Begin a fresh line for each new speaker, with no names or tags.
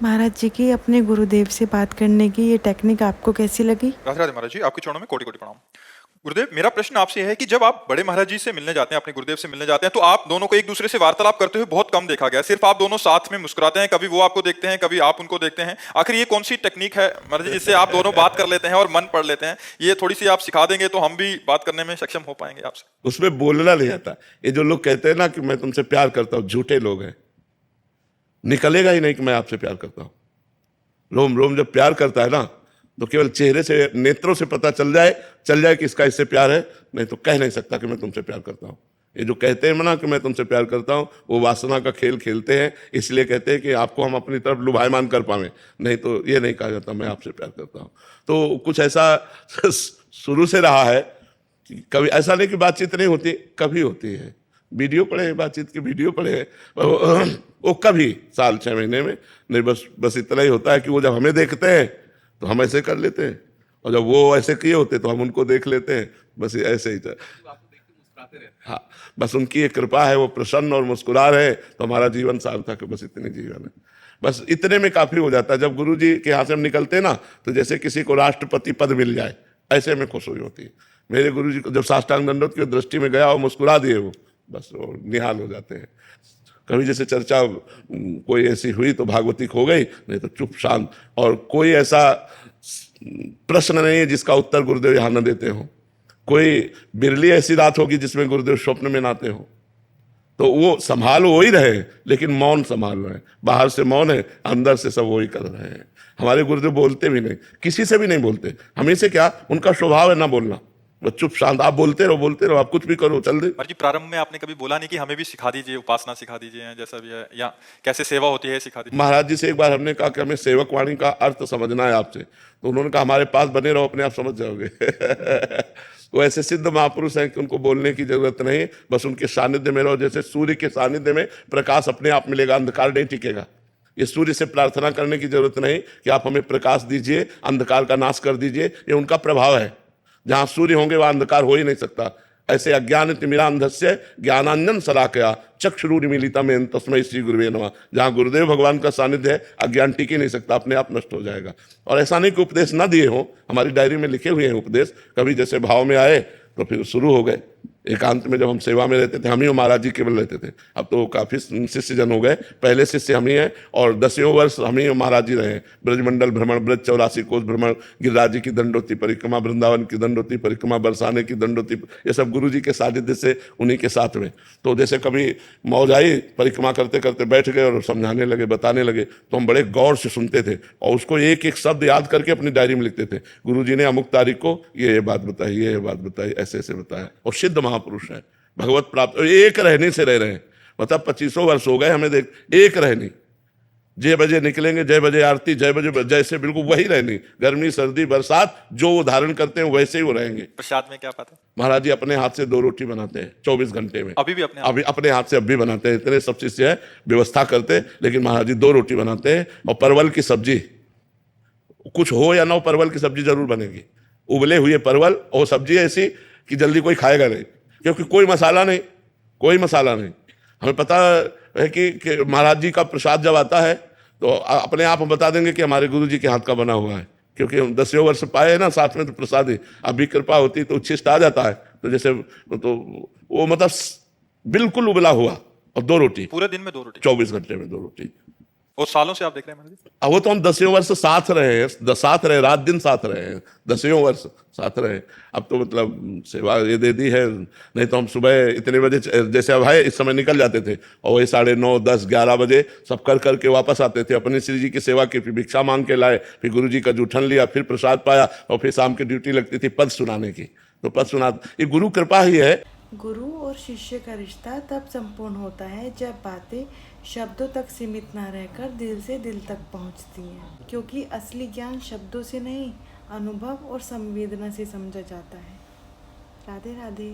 महाराज जी की अपने गुरुदेव से बात करने की ये टेक्निक आपको कैसी लगी?
राधे राधे महाराज जी, आपके चरणों में कोटि कोटि प्रणाम। गुरुदेव, मेरा प्रश्न आपसे है कि जब आप बड़े महाराज जी से मिलने जाते हैं, अपने गुरुदेव से मिलने जाते हैं, तो आप दोनों को एक दूसरे से वार्तालाप करते हुए बहुत कम देखा गया। सिर्फ आप दोनों साथ में मुस्कुराते हैं, कभी वो आपको देखते हैं, कभी आप उनको देखते हैं। आखिर ये कौन सी टेक्निक है महाराज जी, जिससे आप दोनों बात कर लेते हैं और मन पढ़ लेते हैं? ये थोड़ी सी आप सिखा देंगे तो हम भी बात करने में सक्षम हो पाएंगे आपसे।
उसमें बोलना नहीं आता। ये जो लोग कहते हैं ना कि मैं तुमसे प्यार करता हूं, झूठे लोग हैं। निकलेगा ही नहीं कि मैं आपसे प्यार करता हूं। रोम रोम जब प्यार करता है ना, तो केवल चेहरे से, नेत्रों से पता चल जाए कि इसका इससे प्यार है। नहीं तो कह नहीं सकता कि मैं तुमसे प्यार करता हूं। ये जो कहते हैं ना कि मैं तुमसे प्यार करता हूं, वो वासना का खेल खेलते हैं। इसलिए कहते हैं कि आपको हम अपनी तरफ लुभायमान कर पावे। नहीं तो ये नहीं कहा जाता मैं आपसे प्यार करता हूं। तो कुछ ऐसा शुरू से रहा है कि कभी ऐसा नहीं कि बातचीत नहीं होती, कभी होती है। वीडियो पड़े हैं, बातचीत की वीडियो पड़े हैं, वो कभी साल 6 महीने में। नहीं, बस इतना ही होता है कि वो जब हमें देखते हैं तो हम ऐसे कर लेते हैं, और जब वो ऐसे किए होते तो हम उनको देख लेते हैं। बस ऐसे ही हाँ, बस उनकी एक कृपा है, वो प्रसन्न और मुस्कुरा रहे तो हमारा जीवन सार्थक है। बस इतने जीवन है, बस इतने में काफी हो जाता है। जब गुरु जी के यहाँ से हम निकलते ना, तो जैसे किसी को राष्ट्रपति पद मिल जाए, ऐसे में खुश हुई होती है। मेरे गुरु जी को जब साष्टांग दंडवत की दृष्टि में गया और मुस्कुरा दिए वो, बस वो निहाल हो जाते हैं। कभी जैसे चर्चा कोई ऐसी हुई तो भागवती खो गई, नहीं तो चुप शांत। और कोई ऐसा प्रश्न नहीं है जिसका उत्तर गुरुदेव यहाँ न देते हो। कोई बिरली ऐसी रात होगी जिसमें गुरुदेव स्वप्न में नाते हो। तो वो संभाल वो ही रहे, लेकिन मौन संभाल रहे हैं। बाहर से मौन है, अंदर से सब वही कर रहे हैं। हमारे गुरुदेव बोलते भी नहीं, किसी से भी नहीं बोलते। हमें से क्या, उनका स्वभाव है ना बोलना। बस चुप शांत, आप बोलते रहो, आप कुछ भी करो, चल दे।
महाराज जी, प्रारंभ में आपने कभी बोला नहीं कि हमें भी सिखा दीजिए, उपासना सिखा दीजिए, जैसा भी है, या कैसे सेवा होती है सिखा दीजिए?
महाराज जी से एक बार हमने कहा कि हमें सेवक वाणी का अर्थ समझना है आपसे। तो उन्होंने कहा हमारे पास बने रहो, अपने आप समझ जाओगे। वो ऐसे सिद्ध महापुरुष हैं कि उनको बोलने की जरूरत नहीं, बस उनके सानिध्य में रहो। जैसे सूर्य के सानिध्य में प्रकाश अपने आप मिलेगा, अंधकार नहीं टिकेगा। ये सूर्य से प्रार्थना करने की जरूरत नहीं कि आप हमें प्रकाश दीजिए, अंधकार का नाश कर दीजिए। ये उनका प्रभाव है। जहां सूर्य होंगे वहां अंधकार हो ही नहीं सकता। ऐसे अज्ञान तिमिरांधस्य ज्ञानांजन शलाकया चक्षुरुन्मीलितम् तस्मै श्री गुरुवे नमः। जहां गुरुदेव भगवान का सानिध्य है, अज्ञान टिक ही नहीं सकता, अपने आप नष्ट हो जाएगा। और ऐसा नहीं कि उपदेश ना दिए हो, हमारी डायरी में लिखे हुए हैं उपदेश। कभी जैसे भाव में आए तो फिर शुरू हो गए। एकांत में जब हम सेवा में रहते थे, हम ही महाराज जी केवल रहते थे। अब तो काफी शिष्य जन हो गए। पहले शिष्य हम ही हैं, और 10वें वर्ष हम ही महाराज जी रहे हैं। ब्रजमंडल भ्रमण, ब्रज 84 कोष भ्रमण, गिरिराज जी की दंडोती परिक्रमा, वृंदावन की दंडोती परिक्रमा, बरसाने की दंडोती, ये सब गुरु जी के सानिध्य से, उन्हीं के साथ में। तो जैसे कभी मौज आई, परिक्रमा करते करते बैठ गए और समझाने लगे, बताने लगे, तो हम बड़े गौर से सुनते थे और उसको एक एक शब्द याद करके अपनी डायरी में लिखते थे। गुरु जी ने अमुक तारीख को ये बात बताई, ये बात बताई, ऐसे ऐसे बताया। और सिद्ध महापुरुष है, भगवत प्राप्त, एक रहने से रह रहे हैं। मतलब 25 वर्ष हो गए हमें, देख, एक रहनी। जय बजे निकलेंगे, जय बजे आरती, जय बजे जैसे, बिल्कुल वही रहनी। गर्मी सर्दी बरसात जो वो धारण करते हैं वैसे ही वो रहेंगे।
प्रसाद में क्या पाते हैं?
महाराज जी अपने हाथ से 2 रोटी बनाते हैं 24 घंटे में।
अभी भी अपने
अभी अपने हाथ से अब भी बनाते हैं। इतने सब शिष्य है, व्यवस्था करते, लेकिन महाराज जी 2 रोटी बनाते हैं। और परवल की सब्जी, कुछ हो या ना हो, परवल की सब्जी जरूर बनेगी। उबले हुए परवल, और सब्जी ऐसी कि जल्दी कोई खाएगा नहीं, क्योंकि कोई मसाला नहीं, कोई मसाला नहीं। हमें पता है कि महाराज जी का प्रसाद जब आता है तो अपने आप हम बता देंगे कि हमारे गुरु जी के हाथ का बना हुआ है, क्योंकि हम 10वें वर्ष पाए ना साथ में, तो प्रसाद ही। अभी कृपा होती तो उच्छिष्ट आ जाता है, तो जैसे तो वो मतलब बिल्कुल उबला हुआ, और 2 रोटी
पूरे दिन में 2 रोटी?
24 घंटे में 2 रोटी।
और सालों से आप देख रहे हैं महाराज जी?
अब वो तो हम 10वें वर्ष साथ रहे हैं, साथ रहे, रात दिन साथ रहे हैं, 10वें वर्ष साथ रहे। अब तो मतलब सेवा ये दे दी है। नहीं तो हम सुबह इतने बजे, जैसे अब है इस समय निकल जाते थे, और वही 9:30 10 11 बजे सब कर करके वापस आते थे। अपने श्री जी की सेवा की, फिर भिक्षा मांग के लाए, फिर गुरु जी का जूठन लिया, फिर प्रसाद पाया, और फिर शाम की ड्यूटी लगती थी पद सुनाने की। तो पद सुना, ये गुरु कृपा ही है।
गुरु और शिष्य का रिश्ता तब संपूर्ण होता है जब बातें शब्दों तक सीमित न रहकर दिल से दिल तक पहुंचती हैं, क्योंकि असली ज्ञान शब्दों से नहीं, अनुभव और संवेदना से समझा जाता है। राधे राधे।